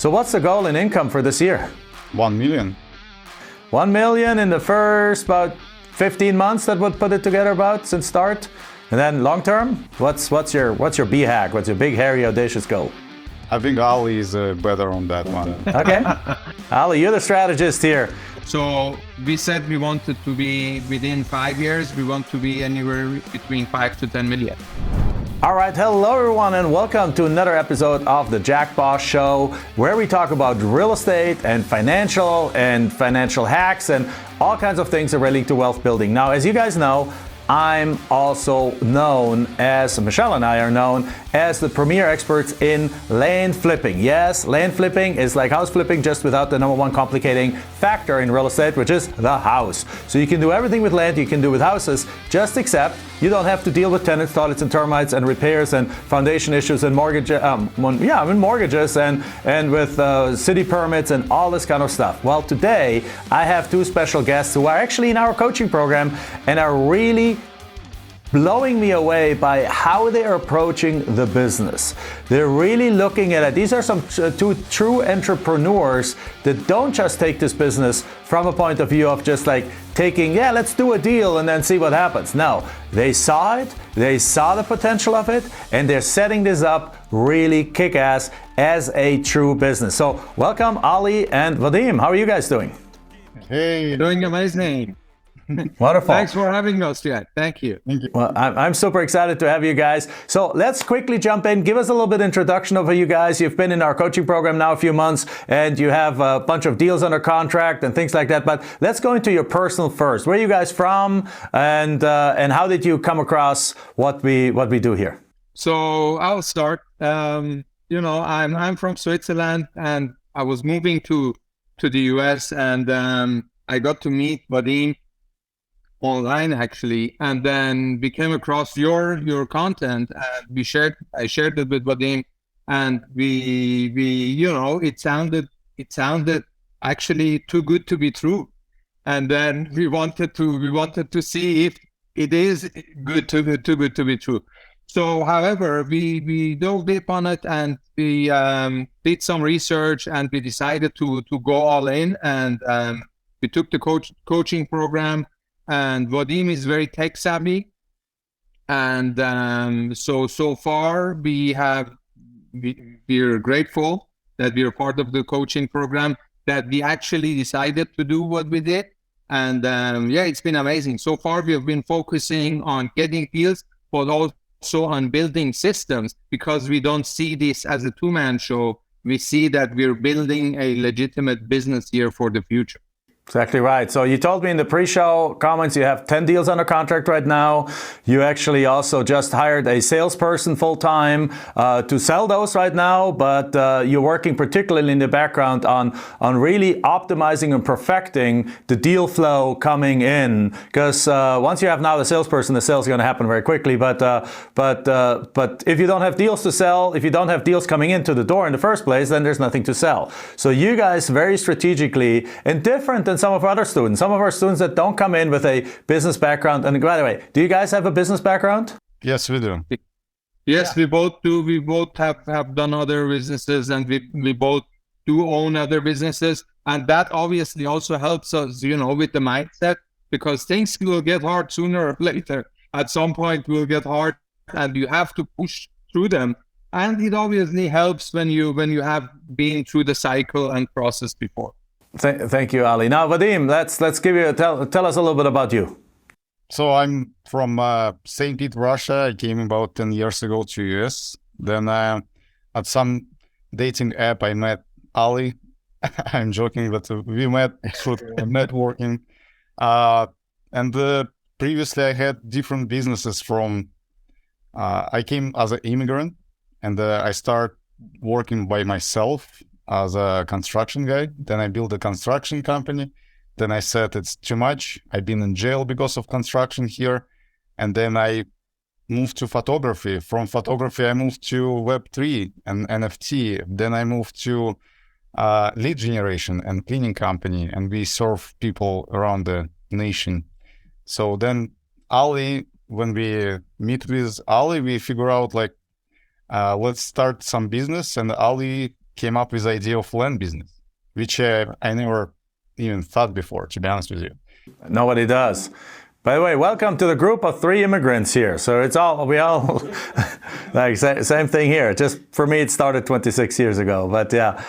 So what's the goal in income for this year? 1 million. 1 million in the first about 15 months, that would put it together about since start. And then long term, what's your BHAG? What's your big, hairy, audacious goal? I think Ali is better on that one. Okay. Ali, you're the strategist here. So we said we wanted to be within 5 years, we want to be anywhere between 5 to 10 million. All right, hello everyone and welcome to another episode of the Jack Bosch Show, where we talk about real estate and financial hacks and all kinds of things that relate to wealth building. Now, as you guys know, I'm also known as, Michelle and I are known as the premier experts in land flipping. Yes, land flipping is like house flipping, just without the number one complicating factor in real estate, which is the house. So you can do everything with land you can do with houses, just except you don't have to deal with tenants, toilets and termites and repairs and foundation issues and mortgages and with city permits and all this kind of stuff. Well, today I have two special guests who are actually in our coaching program and are really blowing me away by how they're approaching the business. They're really looking at it. These are some two true entrepreneurs that don't just take this business from a point of view of just like taking, yeah, let's do a deal and then see what happens. No, they saw it, they saw the potential of it, and they're setting this up really kick-ass as a true business. So welcome, Ali and Vadim. How are you guys doing? Hey. Doing amazing. Wonderful. Thanks for having us, Jack. Thank you. Thank you. Well, I'm super excited to have you guys. So let's quickly jump in. Give us a little bit of introduction of you guys. You've been in our coaching program now a few months, and you have a bunch of deals under contract and things like that. But let's go into your personal first. Where are you guys from, and how did you come across what we do here? So I'll start. I'm from Switzerland, and I was moving to the US, and I got to meet Vadim online actually, and then we came across your content, and I shared it with Vadim, and we it sounded actually too good to be true, and then we wanted to see if it is too good to be true. So however, we dove deep on it, and we did some research, and we decided to go all in, and we took the coaching program. And Vadim is very tech savvy, and so far we're grateful that we're part of the coaching program, that we actually decided to do what we did, and it's been amazing. So far we have been focusing on getting deals, but also on building systems, because we don't see this as a two-man show. We see that we're building a legitimate business here for the future. Exactly right. So you told me in the pre-show comments you have 10 deals under contract right now. You actually also just hired a salesperson full-time to sell those right now, but you're working particularly in the background on really optimizing and perfecting the deal flow coming in. Because once you have now the salesperson, the sales is going to happen very quickly. But if you don't have deals to sell, if you don't have deals coming into the door in the first place, then there's nothing to sell. So you guys very strategically and different than some of our other students. Some of our students that don't come in with a business background. And by the way, do you guys have a business background? Yes, we do. Yes, we both do. We both have done other businesses, and we both do own other businesses. And that obviously also helps us, with the mindset, because things will get hard sooner or later. At some point will get hard, and you have to push through them. And it obviously helps when you have been through the cycle and process before. Thank you, Ali. Now, Vadim, let's give you tell us a little bit about you. So I'm from St. Pete, Russia. I came about 10 years ago to US. Then at some dating app, I met Ali. I'm joking, but we met through networking. And previously I had different businesses I came as an immigrant, and I started working by myself as a construction guy. Then I built a construction company. Then I said it's too much. I've been in jail because of construction here. And then I moved to photography. From photography, I moved to Web3 and NFT. Then I moved to lead generation and cleaning company. And we serve people around the nation. So then Ali, when we meet with Ali, we figure out let's start some business. And Ali came up with the idea of land business, which I never even thought before, to be honest with you. Nobody does. By the way, welcome to the group of 3 immigrants here. So we all, like same thing here. Just for me, it started 26 years ago. But yeah,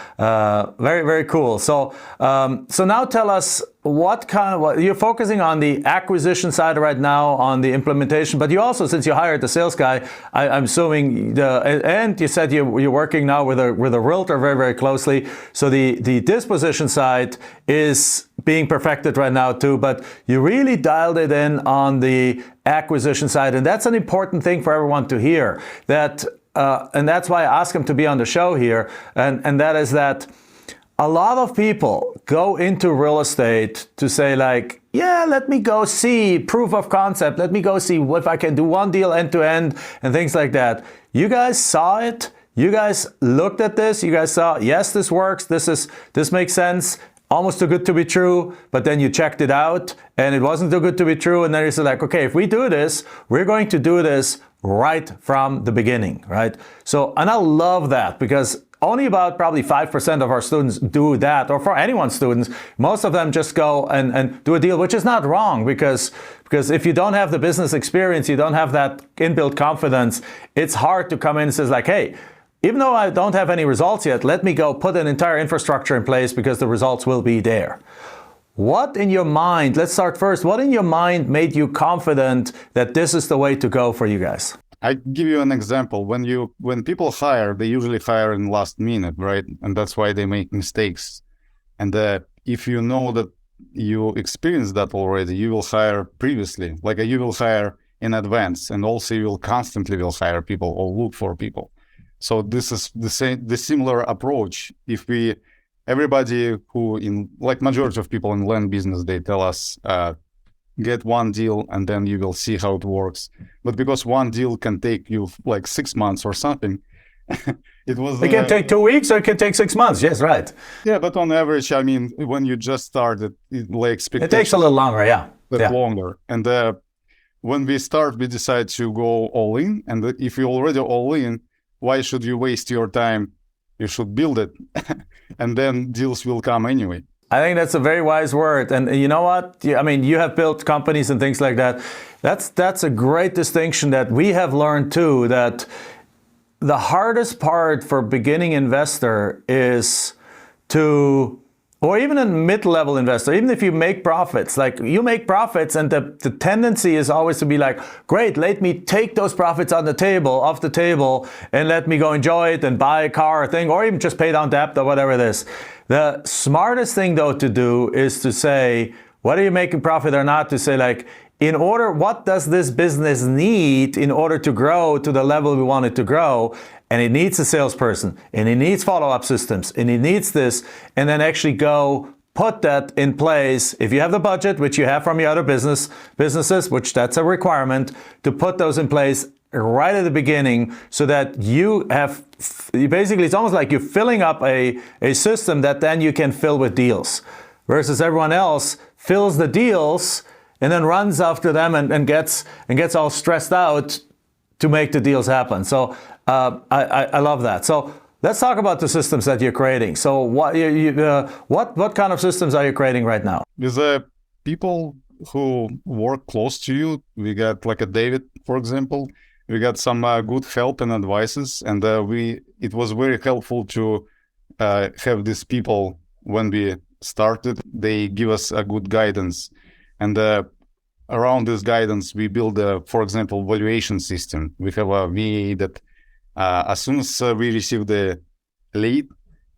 very, very cool. So now tell us you're focusing on the acquisition side right now, on the implementation, but you also, since you hired the sales guy, I'm assuming, and you said you're working now with a realtor very, very closely. So the disposition side is being perfected right now too, but you really dialed it in on the acquisition side, and that's an important thing for everyone to hear. And that's why I asked him to be on the show here, and that is that a lot of people go into real estate to say like, yeah, let me go see proof of concept. Let me go see if I can do one deal end to end and things like that. You guys saw it. You guys looked at this. You guys saw, yes, this works. This makes sense. Almost too good to be true. But then you checked it out and it wasn't too good to be true. And then you said like, okay, if we do this, we're going to do this right from the beginning, right? So, and I love that because only about probably 5% of our students do that, or for anyone's students, most of them just go and do a deal, which is not wrong because if you don't have the business experience, you don't have that inbuilt confidence, it's hard to come in and say like, hey, even though I don't have any results yet, let me go put an entire infrastructure in place because the results will be there. What in your mind, let's start first, what in your mind made you confident that this is the way to go for you guys? I give you an example. When people hire, they usually hire in last minute, right? And that's why they make mistakes. And if you know that you experienced that already, you will hire previously. Like you will hire in advance, and also you will constantly hire people or look for people. So this is the similar approach. Everybody who majority of people in land business, they tell us, get one deal and then you will see how it works. But because one deal can take you like 6 months or something, it can take 2 weeks or it can take 6 months. Yes, right. Yeah, but on average, I mean, when you just started, it takes a little longer, yeah. Longer. And when we start, we decide to go all in. And if you're already all in, why should you waste your time? You should build it, and then deals will come anyway. I think that's a very wise word. And you know what? I mean, you have built companies and things like that. That's a great distinction that we have learned too, that the hardest part for beginning investor is or even a mid-level investor, even if you make profits, like you make profits and the tendency is always to be like, great, let me take those profits off the table and let me go enjoy it and buy a car or thing, or even just pay down debt or whatever it is. The smartest thing though to do is to say, whether you're making profit or not, to say like, what does this business need in order to grow to the level we want it to grow? And it needs a salesperson, and it needs follow-up systems, and it needs this, and then actually go put that in place. If you have the budget, which you have from your other businesses, which that's a requirement, to put those in place right at the beginning so that basically it's almost like you're filling up a system that then you can fill with deals, versus everyone else fills the deals and then runs after them and gets all stressed out to make the deals happen. So I love that. So let's talk about the systems that you're creating. So what kind of systems are you creating right now? With people who work close to you, we got like a David, for example. We got some good help and advices, and it was very helpful to have these people when we started. They give us a good guidance, and around this guidance, we build for example, valuation system. We have a VA that as soon as we receive the lead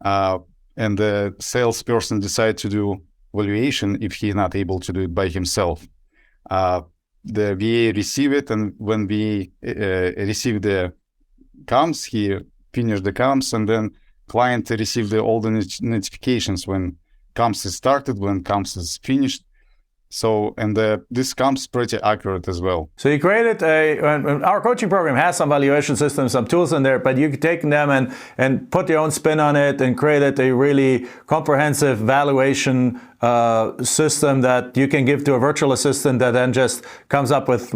and the salesperson decides to do valuation, if he's not able to do it by himself, the VA receive it, and when we receive the comms, he finish the comms, and then client receive all the notifications when comms is started, when comms is finished. So, and this comes pretty accurate as well. So you created our coaching program has some valuation systems, some tools in there, but you can take them and put your own spin on it and created a really comprehensive valuation system that you can give to a virtual assistant that then just comes up with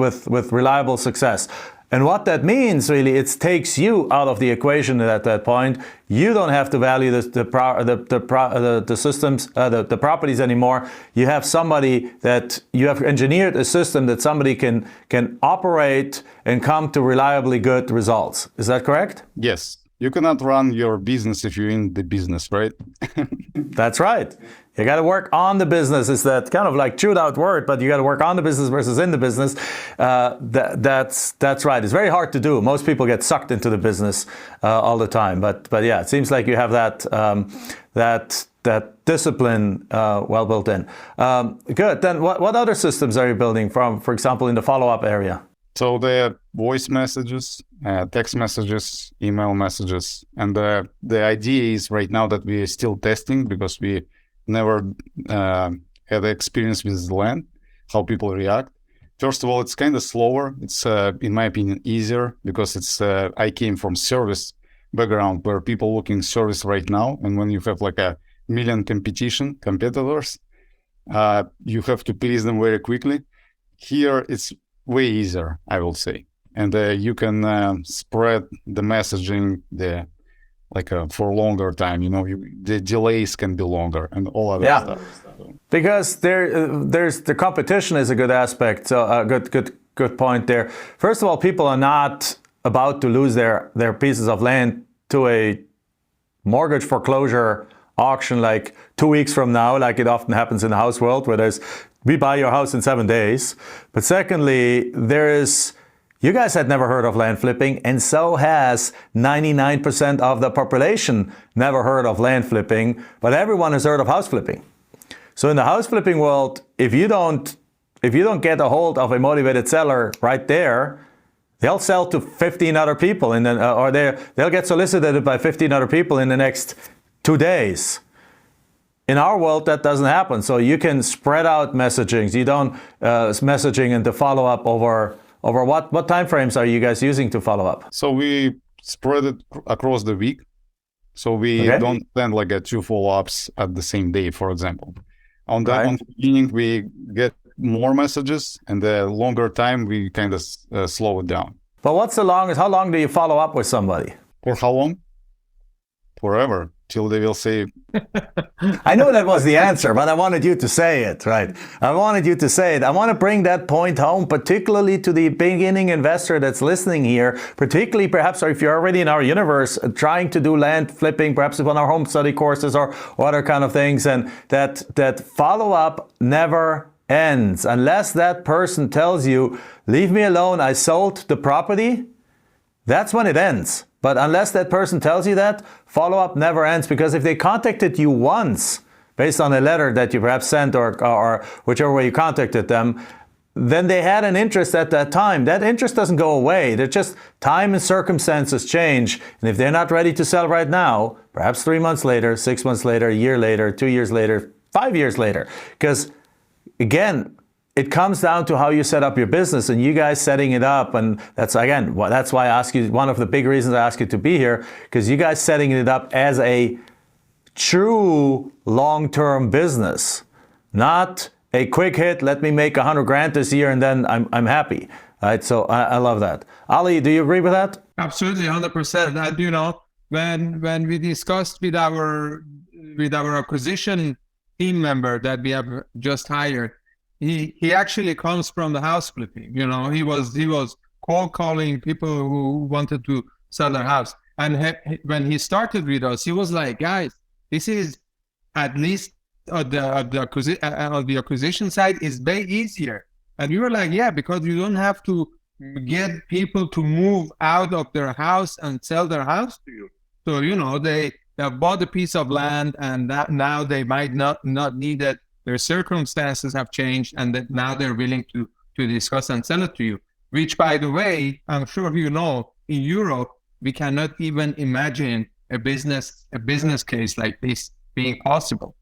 reliable success. And what that means really, it takes you out of the equation at that point. You don't have to value the systems, the properties anymore. You have somebody that you have engineered a system that somebody can operate and come to reliably good results. Is that correct? Yes. You cannot run your business if you're in the business, right? That's right. You got to work on the business. It's that kind of like chewed out word, but you got to work on the business versus in the business. That's right. It's very hard to do. Most people get sucked into the business all the time. But yeah, it seems like you have that discipline well built in. Good. Then what other systems are you building from, for example, in the follow-up area? So the voice messages, text messages, email messages, and the idea is right now that we are still testing because we never had experience with land, how people react. First of all, it's kind of slower. It's, in my opinion, easier because it's. I came from service background where people looking service right now, and when you have like a million competitors, you have to please them very quickly. Here, it's way easier, I will say, and you can spread the messaging for a longer time. The delays can be longer and all other stuff. Because there's the competition is a good aspect. So good point there. First of all, people are not about to lose their pieces of land to a mortgage foreclosure auction like 2 weeks from now, like it often happens in the house world, where we buy your house in 7 days. But secondly, you guys had never heard of land flipping, and so has 99% of the population never heard of land flipping, but everyone has heard of house flipping. So in the house flipping world, if you don't get a hold of a motivated seller right there, they'll sell to 15 other people, and then or they'll get solicited by 15 other people in the next 2 days. In our world, that doesn't happen. So you can spread out messaging. You don't messaging and to follow up over what time frames are you guys using to follow up? So we spread it across the week. So we don't send like 2 follow-ups at the same day, for example. On the beginning, we get more messages, and the longer time we kind of slow it down. But what's the longest? How long do you follow up with somebody? For how long? Forever. Till they will say. I know that was the answer, but I wanted you to say it, right? I wanted you to say it. I want to bring that point home, particularly to the beginning investor that's listening here, particularly perhaps if you're already in our universe trying to do land flipping, perhaps on our home study courses or other kind of things, and that follow-up never ends. Unless that person tells you, leave me alone, I sold the property, that's when it ends. But unless that person tells you that, follow-up never ends, because if they contacted you once based on a letter that you perhaps sent or whichever way you contacted them, then they had an interest at that time. That interest doesn't go away. They're just time and circumstances change. And if they're not ready to sell right now, perhaps 3 months later, 6 months later, a year later, 2 years later, 5 years later. Because again, it comes down to how you set up your business and you guys setting it up. And that's why I ask you, one of the big reasons I ask you to be here, because you guys setting it up as a true long-term business, not a quick hit, let me make 100 grand this year and then I'm happy. Right? So I love that. Ali, do you agree with that? Absolutely, 100%. And when we discussed with our acquisition team member that we have just hired, he actually comes from the house flipping. He was cold calling people who wanted to sell their house. And when he started with us, he was like, guys, this is at least the acquisition side is way easier. And we were like, yeah, because you don't have to get people to move out of their house and sell their house to you. So, they have bought a piece of land, and that now they might not need it. Their circumstances have changed, and that now they're willing to discuss and sell it to you. Which, by the way, I'm sure in Europe, we cannot even imagine a business case like this being possible.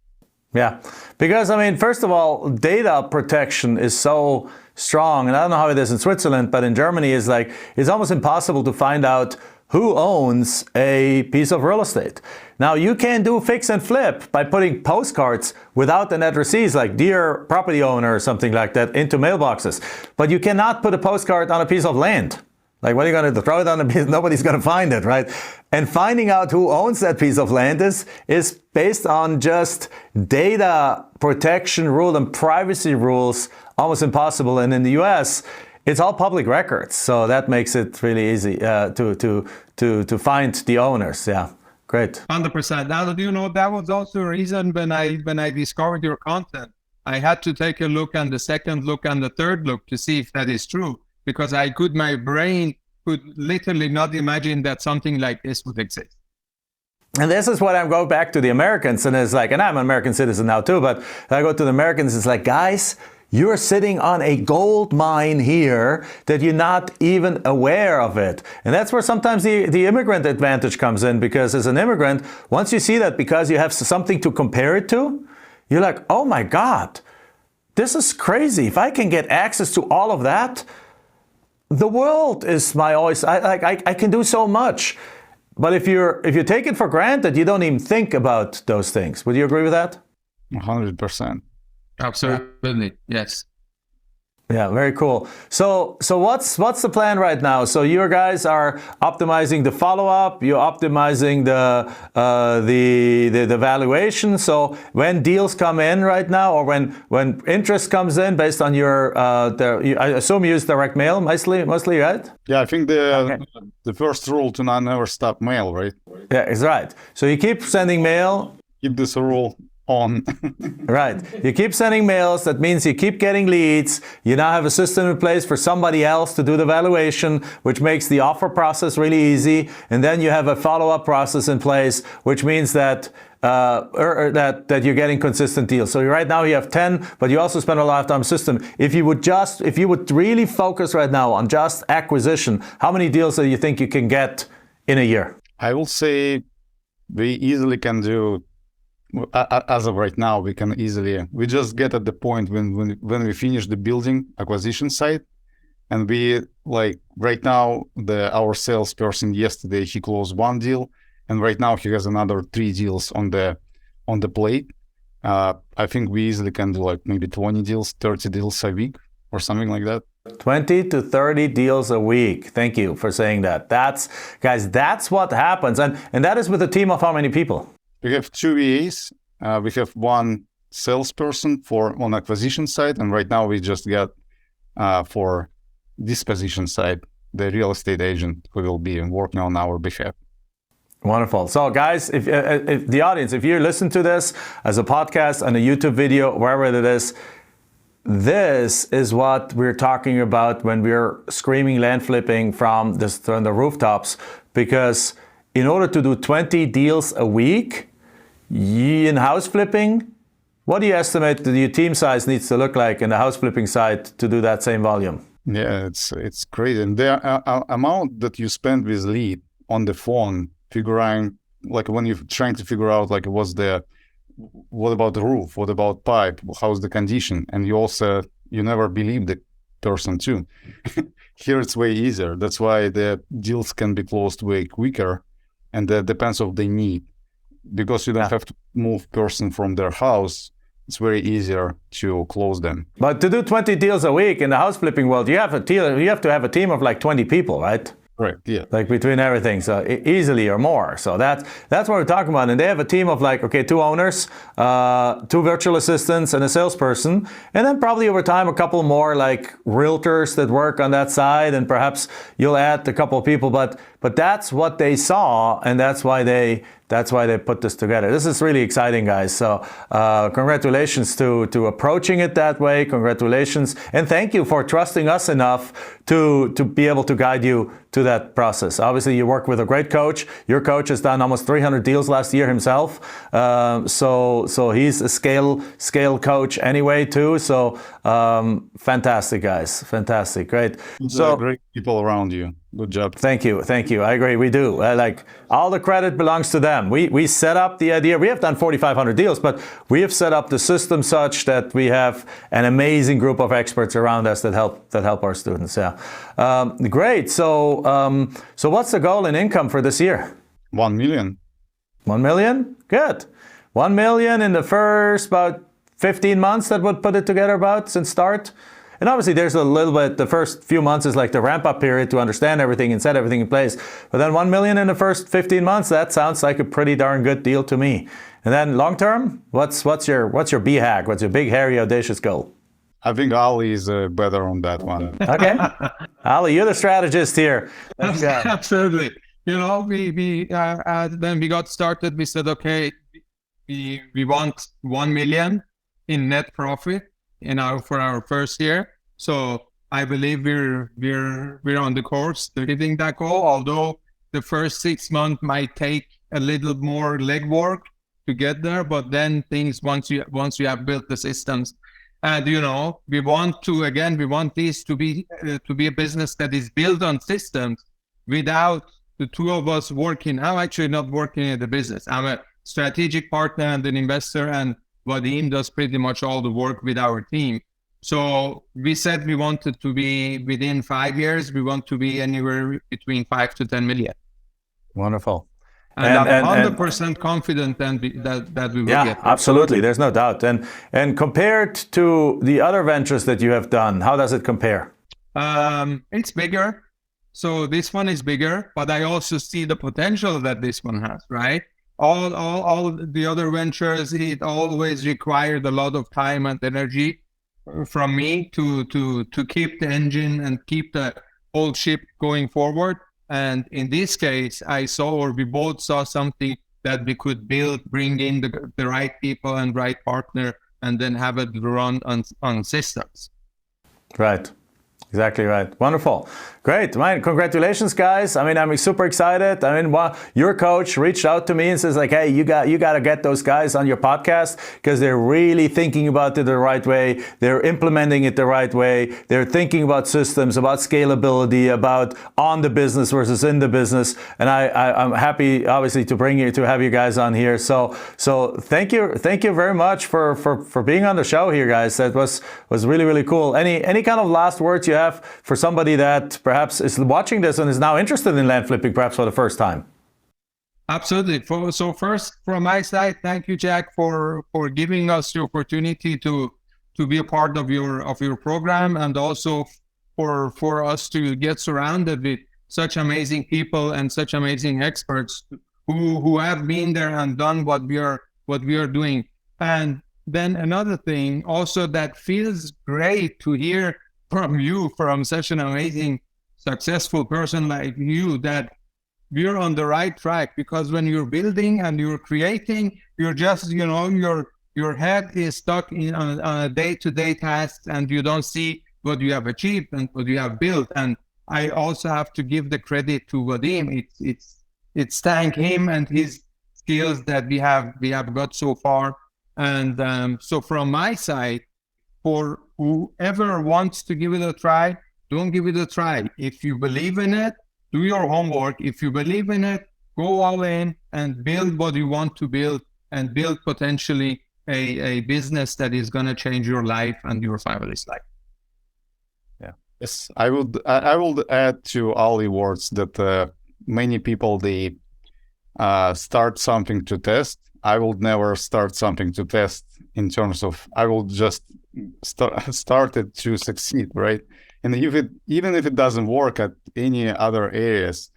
Yeah, because first of all, data protection is so strong, and I don't know how it is in Switzerland, but in Germany it's almost impossible to find out who owns a piece of real estate. Now, you can do fix and flip by putting postcards without the addressees, like dear property owner or something like that, into mailboxes. But you cannot put a postcard on a piece of land. Like, what are you going to throw it on a piece? Nobody's going to find it, right? And finding out who owns that piece of land is based on just data protection rule and privacy rules, almost impossible. And in the US, it's all public records, so that makes it really easy to find the owners. Yeah, great. 100%. Now, do you know, that was also a reason when I discovered your content, I had to take a look and the second look and the third look to see if that is true, because my brain could literally not imagine that something like this would exist. And this is what I'm going back to the Americans, and it's like, and I'm an American citizen now too, but I go to the Americans, it's like, guys, you're sitting on a gold mine here that you're not even aware of it. And that's where sometimes the immigrant advantage comes in, because as an immigrant, once you see that, because you have something to compare it to, you're like, oh my God, this is crazy. If I can get access to all of that, the world is my oyster. I can do so much. But if you take it for granted, you don't even think about those things. Would you agree with that? 100%. Absolutely, yes. Yeah, very cool. So what's the plan right now? So you guys are optimizing the follow-up, you're optimizing the valuation. So when deals come in right now, or when interest comes in based on your I assume you use direct mail mostly, right? Yeah, I think the first rule to never stop mail, right? Yeah, it's right. So you keep sending mail. Keep this rule on. Right. You keep sending mails. That means you keep getting leads. You now have a system in place for somebody else to do the valuation, which makes the offer process really easy. And then you have a follow-up process in place, which means that that you're getting consistent deals. So right now you have 10, but you also spend a lot of time system. If you would really focus right now on just acquisition, how many deals do you think you can get in a year? I will say we easily can do. As of right now, we just get at the point when we finish the building acquisition site, and we, like, right now, our salesperson yesterday, he closed one deal, and right now he has another 3 deals on the plate. I think we easily can do like maybe 20 deals, 30 deals a week or something like that. 20 to 30 deals a week. Thank you for saying that. That's what happens. And that is with a team of how many people? We have 2 VAs. We have 1 salesperson on acquisition side, and right now we just got for disposition side the real estate agent who will be working on our behalf. Wonderful. So guys, if the audience, if you listen to this as a podcast and a YouTube video, wherever it is, this is what we're talking about when we're screaming land flipping from the rooftops, because in order to do 20 deals a week in house flipping, what do you estimate that your team size needs to look like in the house flipping side to do that same volume? Yeah, it's crazy. And the amount that you spend with lead on the phone, figuring, like when you're trying to figure out, like, what about the roof? What about pipe? How's the condition? And you never believe the person too. Here it's way easier. That's why the deals can be closed way quicker. And that depends on the need, because you don't have to move person from their house. It's very easier to close them. But to do 20 deals a week in the house flipping world, you have to have a team of like 20 people, right? Right. Yeah. Like between everything, so easily or more. So that's what we're talking about. And they have a team of like, okay, 2 owners, 2 virtual assistants, and a salesperson, and then probably over time a couple more like realtors that work on that side, and perhaps you'll add a couple of people. But that's what they saw, and that's why they put this together. This is really exciting, guys. So congratulations to approaching it that way. Congratulations. And thank you for trusting us enough to be able to guide you to that process. Obviously, you work with a great coach. Your coach has done almost 300 deals last year himself. So he's a scale coach anyway, too. So fantastic, guys. Fantastic. Great. So great people around you. Good job. Thank you. I agree. We do. Like, all the credit belongs to them. We set up the idea. We have done 4,500 deals, but we have set up the system such that we have an amazing group of experts around us that help our students. Yeah. Great. So what's the goal in income for this year? 1 million. 1 million? Good. 1 million in the first about 15 months. That would put it together about since start. And obviously there's a little bit, the first few months is like the ramp up period to understand everything and set everything in place. But then 1 million in the first 15 months, that sounds like a pretty darn good deal to me. And then long term, what's your BHAG? What's your big, hairy, audacious goal? I think Ali is better on that one. Okay. Ali, you're the strategist here. Absolutely. You know, then we got started. We said, okay, we want 1 million in net profit for our first year. So I believe we're on the course to hitting that goal. Although the first 6 months might take a little more legwork to get there, but then things once you have built the systems, and you know, we want this to be a business that is built on systems without the two of us working. I'm actually not working in the business. I'm a strategic partner and an investor, and Vadim does pretty much all the work with our team. So we said we wanted to be within 5 years. We want to be anywhere between 5 to 10 million. Wonderful. And I'm 100% confident that we will get. Absolutely. There's no doubt. And compared to the other ventures that you have done, how does it compare? It's bigger. So this one is bigger, but I also see the potential that this one has, right? All the other ventures, it always required a lot of time and energy from me to keep the engine and keep the whole ship going forward. And in this case, we both saw something that we could build, bring in the right people and right partner, and then have it run on systems. Right. Exactly right. Wonderful. Great. Man, congratulations, guys. I mean, I'm super excited. I mean, your coach reached out to me and says like, hey, you got to get those guys on your podcast because they're really thinking about it the right way. They're implementing it the right way. They're thinking about systems, about scalability, about on the business versus in the business. And I'm happy, obviously, to have you guys on here. So thank you very much for being on the show here, guys. That was really, really cool. Any kind of last words you have for somebody that perhaps is watching this and is now interested in land flipping, perhaps for the first time? Absolutely. So first, from my side, thank you, Jack, for giving us the opportunity to be a part of your program, and also for us to get surrounded with such amazing people and such amazing experts who have been there and done what we are doing. And then another thing also that feels great to hear from you, from such an amazing, successful person like you, that we're on the right track. Because when you're building and you're creating, you're just, you know, your head is stuck on a day-to-day task, and you don't see what you have achieved and what you have built. And I also have to give the credit to Vadim. It's thank him and his skills that we have got so far. And so from my side, for whoever wants to give it a try, don't give it a try. If you believe in it, do your homework. If you believe in it, go all in and build what you want to build, and build potentially a business that is going to change your life and your family's life. Yeah. Yes, I would add to Ali words that many people, they start something to test. I will never start something to test in terms of, I will just start it to succeed, right? And even if it doesn't work at any other areas,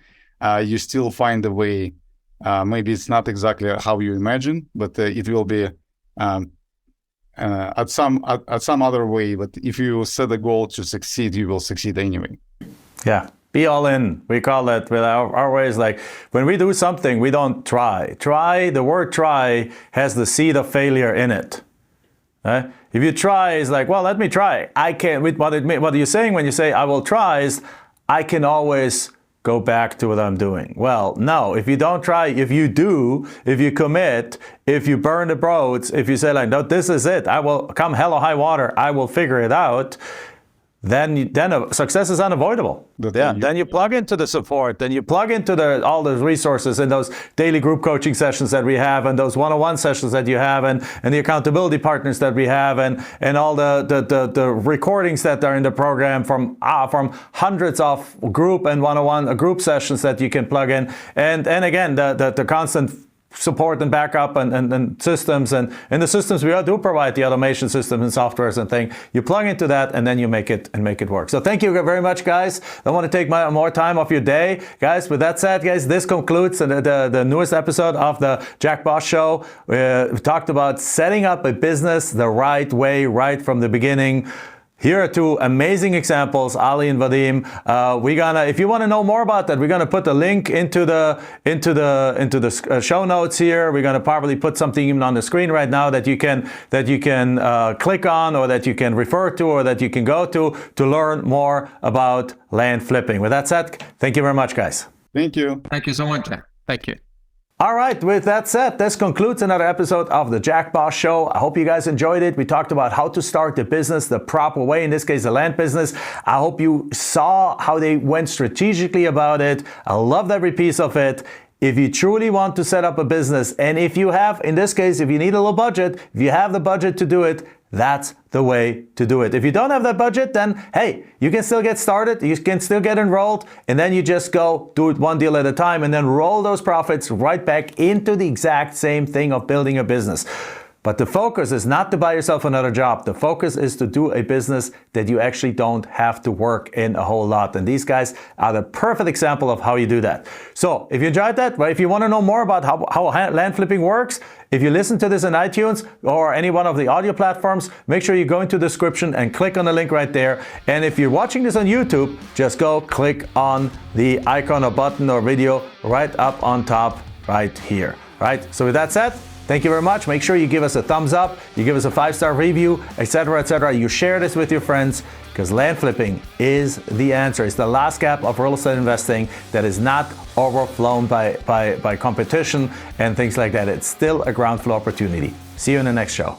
you still find a way. Maybe it's not exactly how you imagine, but it will be at some other way. But if you set a goal to succeed, you will succeed anyway. Yeah. Be all in. We call that with our ways. Like when we do something, we don't try. The word try has the seed of failure in it. Right? If you try, it's like, well, let me try. I can't. What you're saying when you say I will try is I can always go back to what I'm doing. Well, no. If you don't try, if you commit, if you burn the roads, if you say like, no, this is it. I will come hell or high water. I will figure it out. Then success is unavoidable. Then you plug into the support, then you plug into all those resources and those daily group coaching sessions that we have, and those one-on-one sessions that you have, and the accountability partners that we have, and all the recordings that are in the program from hundreds of group and one-on-one group sessions that you can plug in, and again the constant support and backup and systems, and in the systems we do provide the automation systems and softwares and things. You plug into that and then you make it work. So thank you very much, guys. Don't want to take more time off your day, guys. With that said, guys, this concludes the newest episode of the Jack Bosch Show. We talked about setting up a business the right way, right from the beginning. Here are two amazing examples, Ali and Vadim. If you want to know more about that, we're gonna put the link into the show notes here. We're gonna probably put something even on the screen right now that you can click on, or that you can refer to, or that you can go to learn more about land flipping. With that said, thank you very much, guys. Thank you. Thank you so much, Jack. Thank you. All right, with that said, this concludes another episode of the Jack Bosch Show. I hope you guys enjoyed it. We talked about how to start the business the proper way, in this case, the land business. I hope you saw how they went strategically about it. I loved every piece of it. If you truly want to set up a business, and if you have, in this case, if you need a little budget, if you have the budget to do it, that's the way to do it. If you don't have that budget, then hey, you can still get started, you can still get enrolled, and then you just go do it one deal at a time and then roll those profits right back into the exact same thing of building a business. But the focus is not to buy yourself another job. The focus is to do a business that you actually don't have to work in a whole lot. And these guys are the perfect example of how you do that. So if you enjoyed that, well, if you want to know more about how land flipping works, if you listen to this in iTunes or any one of the audio platforms, make sure you go into the description and click on the link right there. And if you're watching this on YouTube, just go click on the icon or button or video right up on top right here. Right? So with that said, thank you very much. Make sure you give us a thumbs up, you give us a 5-star review, etc., etc. You share this with your friends, because land flipping is the answer. It's the last gap of real estate investing that is not overflown by competition and things like that. It's still a ground floor opportunity. See you in the next show.